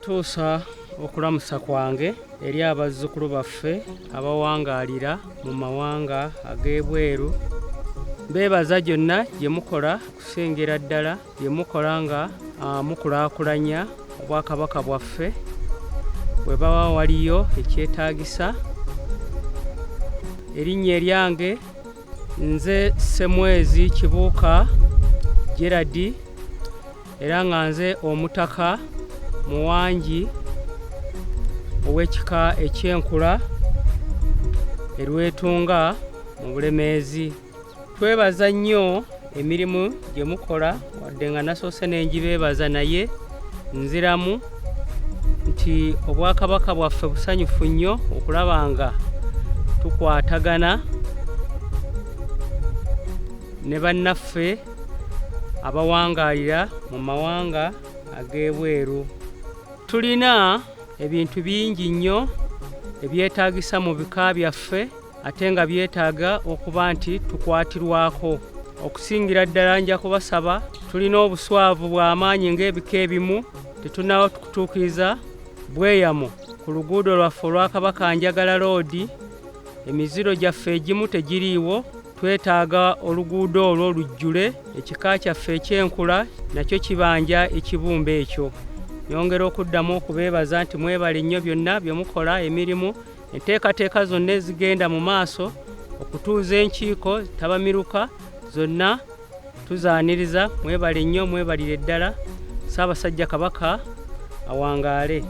Ntuusa okulamusa kwange eri abazzukulu baffe abawangalira mu mawanga ag'ebweru. Beebaza gyonna gye mukola kusingira ddala gye mukola nga mukulaakulanya obwakabaka bwaffe bwe baba waliyo ekyetaagisa. Erinnya eryange nze Ssemwezi Kibuuka Gerard era nga nze Omutaka Muwangi ow'ekika eky'Enkula erwetunga mu Bulemeezi. Twebaza nnyo emirimu gye mukola wadde nga nasoose n'engibeebaza naye nziramu nti obwakabaka bwaffe busanyufu nnyo okulaba nga tukwatagana ne bannaffe abawangalira mu mawanga ag'ebweru. Tulina ebintu bingi nnyo ebyetaagisa mu bika byaffe ate nga byetaaga okuba nti tukwatirwako. Okusingira ddala nja kubasaba, tulina obuswavu bw'amaanyi ng'ebika ebimu tetunnawo kutuukiriza bweyamo ku luguudo lwaffe olwa Kabakanjagala Road. Emiziro gyaffe egimu tegiriiwo, twetaaga oluguudo olwo lujjule. Ekika kyaffe eky'Enkula nakyo kibanja ekibumba ekyo. Nyongera okuddamu okubeebaza nti mwebale nnyo byonna bye mukola, emirimu enteekateeka zonna ezigenda mu maaso okutuuza enkiiko Ttabamiruka zonna tuzaaniriza. Mwebale nnyo, mwebalire ddala. Ssaabasajja Kabaka awangaale.